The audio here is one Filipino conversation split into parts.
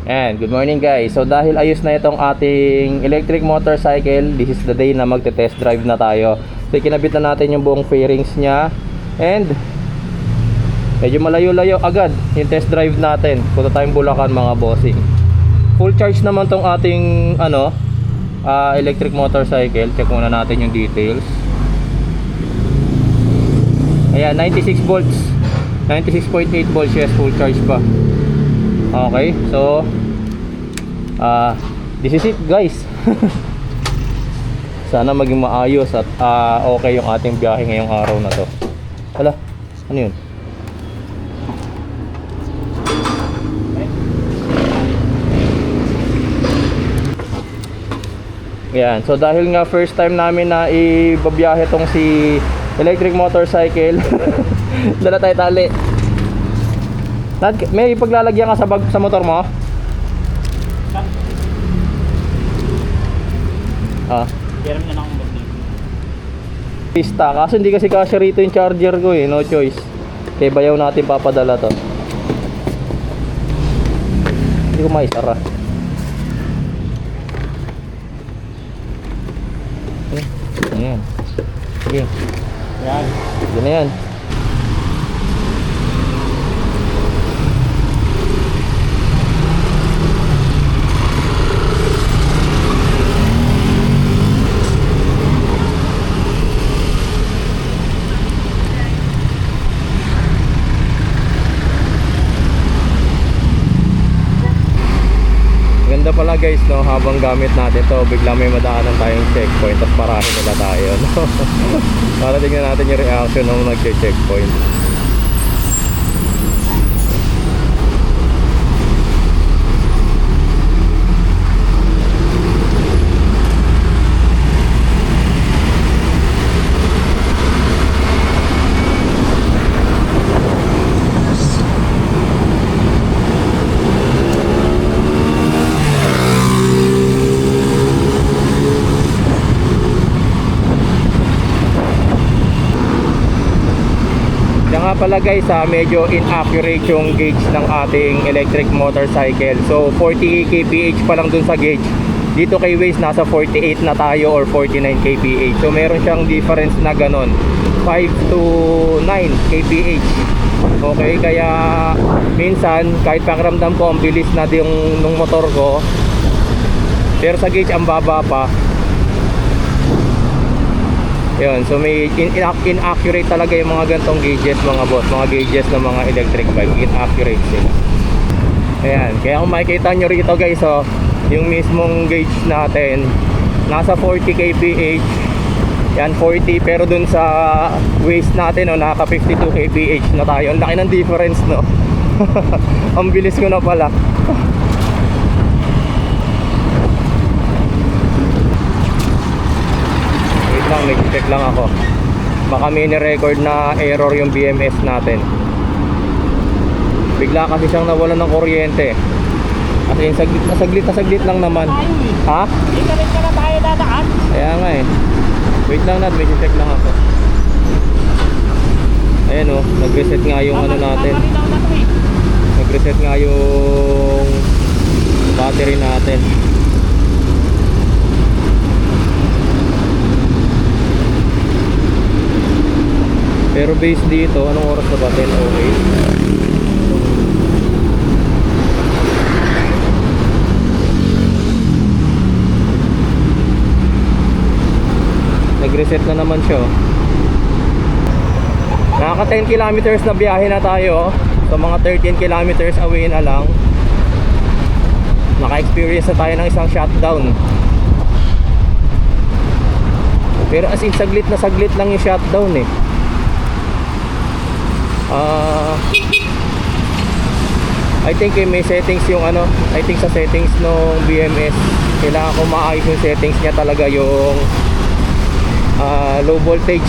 And good morning guys. So dahil ayos na itong ating electric motorcycle, this is the day na magte-test drive na tayo. So kinabit na natin yung buong fairings niya. And medyo malayo-layo agad yung test drive natin. Punta tayong Bulacan mga bossing. Full charge naman tong ating electric motorcycle. Check muna natin yung details. Ayan, 96 volts. 96.8 volts, yes, full charge pa. Okay, so this is it guys. Sana maging maayos at okay yung ating biyahe ngayong araw na to. Hala, ano yun? Yan, so dahil nga first time namin na ibabiyahe tong si electric motorcycle, dala tayo tali. May paglalagyan ka sa motor mo? Meron na akong bagay. Pista, kaso hindi kasi kasya rito yung charger ko eh, no choice. Kaya bayaw natin papadala to. Hindi ko maisara. Ayan. Sige. Yan. Yan na yan. Ganda pala guys, no, habang gamit natin to, bigla may madaanan tayong checkpoint at parahin nila tayo, no? Para tingnan natin yung reaction ng nagche-checkpoint. Nga pala guys, medyo inaccurate yung gauge ng ating electric motorcycle. So 40 kph pa lang dun sa gauge. Dito kay Waze nasa 48 na tayo or 49 kph. So meron siyang difference na ganon, 5 to 9 kph. Okay, kaya minsan kahit pakiramdam ko ang bilis na yung motor ko, pero sa gauge ang baba pa. Yun, so may inaccurate talaga yung mga gantong gauges mga boss, mga gauges ng mga electric bike, inaccurate sila. Ayan, kaya kung makikita nyo rito guys, yung mismong gauge natin nasa 40 kph. Yan, 40, pero dun sa waist natin, naka 52 kph na tayo. Ang laki ng difference, no? Ang bilis ko na pala. Nag-check lang ako, baka may ni-record na error yung BMS natin. Bigla kasi siyang nawalan ng kuryente. Kasi saglit lang naman. Ha? Hindi ka na tayo dadaan. Kaya nga eh. Wait lang Nat, may check lang ako. Ayan o, nag-reset nga yung ano natin. Nag-reset nga yung battery natin. Pero base dito, anong oras na ba? 10:08. Nag-reset na naman siya. Nakaka 10 kilometers na biyahe na tayo. So mga 13 kilometers away na lang. Naka-experience na tayo ng isang shutdown. Pero as in saglit lang yung shutdown eh. I think may settings yung I think sa settings ng BMS kailangan ko maayos yung settings niya talaga, yung low voltage.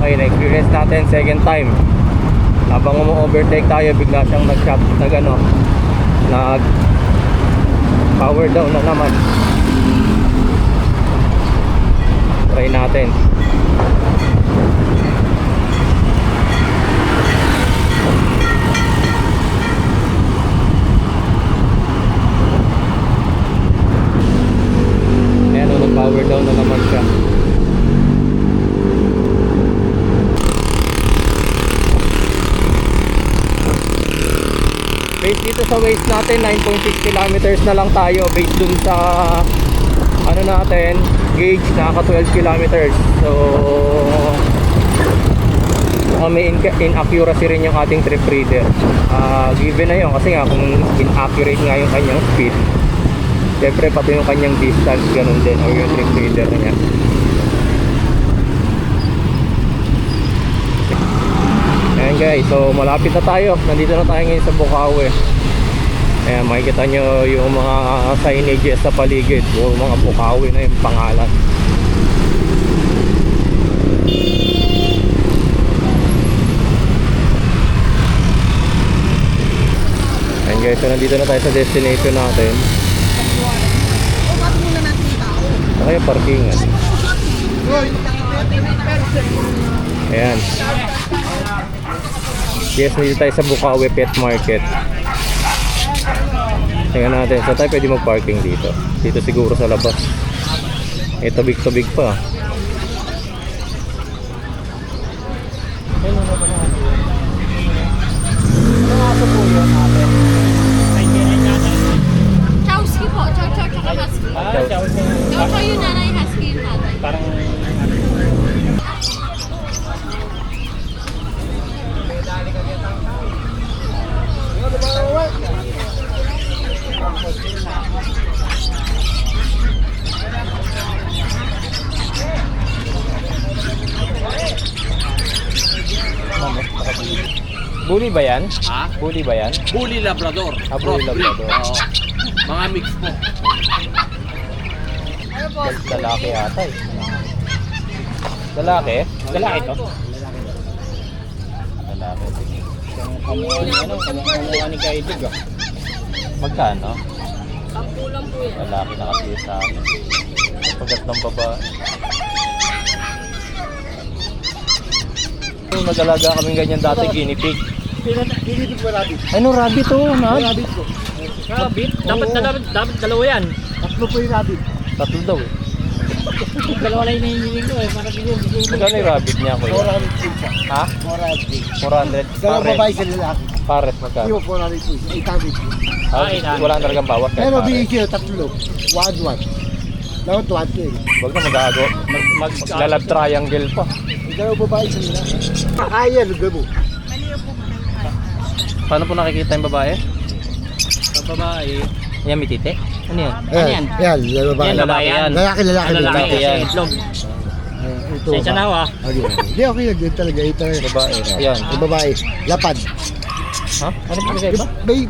Okay, na-experience natin second time. Habang umu-overtake tayo, bigla siyang nag-shop, nag power down na naman. Try natin. Ayan, nag-power down na naman siya. Based dito sa waste natin, 9.6 kilometers na lang tayo based dun sa natin, gauge naka 12 kilometers. So may inaccuracy rin yung ating trip reader. Given na yun kasi nga kung inaccurate nga yung kanyang speed, syempre pati yung kanyang distance ganun din, o yung trip reader niya. Ayan guys, so malapit na tayo. Nandito na tayo ngayon sa Bukawi. Ayan, makikita nyo yung mga signages sa paligid. Yung mga Bukawi na yung pangalan. Ayan guys, so nandito na tayo sa destination natin. Okay, parkingan. Ayan. Yes, nandito tayo sa Bukawi Pet Market. Tingnan natin, saan tayo pwede mag-parking dito? Dito siguro sa labas. Eh, tabig-tabig pa. Chowski po. Chow tsaka husky. Chow yung nanay, husky yung tatay. Parang Bully ba yan? Ha? Bully ba yan? Bully Labrador. Bully Crossbreed. Labrador. Oo. Mga mix po. Lalaki yata eh. Lalaki? lalaki to. Lalaki. Kamuha ni Kaidig ah. Magkano? Pampulang po yan. Lalaki nakapili sa akin. Pagkat ng baba. Nag-alaga kaming ganyan dati, guinea pig. Pinipig mo rabbit. Ano, rabbit to? Rabbit ko. Rabbit? Dapat dalawa yan. Tatlo po yung rabbit. Tatlo daw eh. Dalawa lang yung hinihiling ko eh. Para bigyan. Magkano yung rabbit niya, kuya? 400 po siya. Ha? 400. 400. Dalawang babae sa lalaki. Pares, magkano? Hindi mo 400 po siya. 800 po. Wala na talagang bawas. Pero pares. bigyan siya tatlo. 1-1. Dapat 1 Huwag na magago. Lalab triangle pa. Dalawang babae sa lalaki. Ayan, gabo. Paano po nakikita yung babae? Sa babae. Yan, may titi? Ano yan? Ayan. Ayan, babae. Yan, lalaki yan. Lalaki. Lalaki yan. Itlog. Ito. Sensya na ako ah. Okay. Hindi, okay lang. Yun talaga. Ito talaga. Babae. Ayan. Yung babae. Lapad. Ha? Ano po kasi ba? May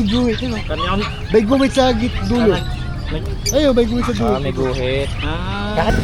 guhit. Ano? Kanyan. May guhit sa dulo. Ayun, may guhit sa dulo. May guhit. Ah.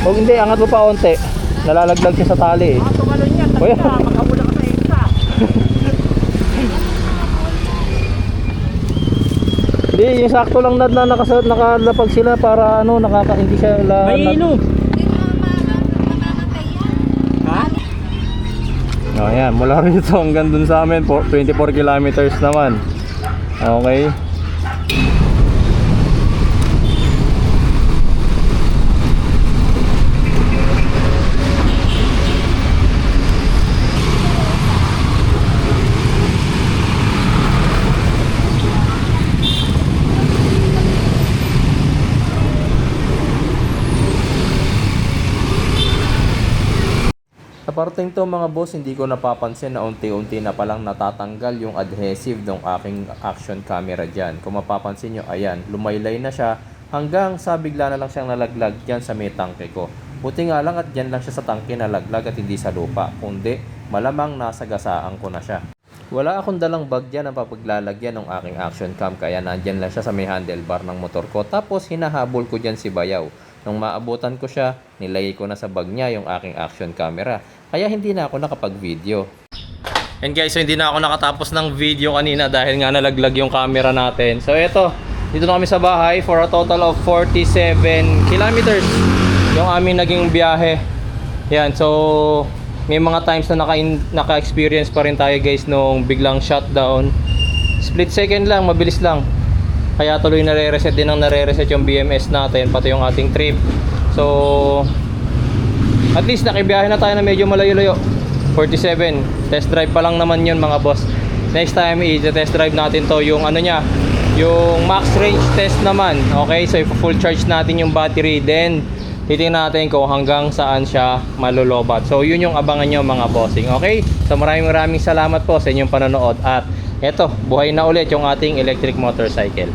Huwag hindi, angat mo pa onte. Nalalaglag siya sa tali eh. Tumalon yan. Kuya. Makabula ka sa isa. Hindi, yung sakto lang na nakalapag sila para hindi siya May ino. Hindi mo mamamatay yan. Ha? Oh, yan, mula rito hanggang dun sa amin, 24 kilometers naman. Okay. Sa parting to mga boss, hindi ko napapansin na unti-unti na palang natatanggal yung adhesive ng aking action camera dyan. Kung mapapansin nyo, ayan, lumaylay na siya hanggang sa bigla na lang siyang nalaglag dyan sa may tangke ko. Buti nga lang at dyan lang siya sa tangke nalaglag at hindi sa lupa, kundi malamang nasa gasaan ko na siya. Wala akong dalang bag dyan ang papaglalagyan ng aking action cam kaya nandyan lang siya sa may handlebar ng motor ko tapos hinahabol ko dyan si Bayaw. Nung maabutan ko siya, nilagay ko na sa bag niya yung aking action camera. Kaya hindi na ako nakapag-video. And guys, so hindi na ako nakatapos ng video kanina dahil nga nalaglag yung camera natin. So eto, dito na kami sa bahay for a total of 47 kilometers yung aming naging biyahe. Yan, so may mga times na naka-experience pa rin tayo guys nung biglang shutdown. Split second lang, mabilis lang. Kaya tuloy nare-reset din ang nare-reset yung BMS natin, pati yung ating trip. So at least nakibiyahe na tayo na medyo malayo-layo. 47, test drive pa lang naman yun mga boss. Next time i-test drive natin to yung ano nya, yung max range test naman. Okay, so i-full charge natin yung battery, then titingnan natin kung hanggang saan siya malulobat. So yun yung abangan nyo mga bossing. Okay, so maraming salamat po sa inyong panonood. At eto, buhay na ulit yung ating electric motorcycle.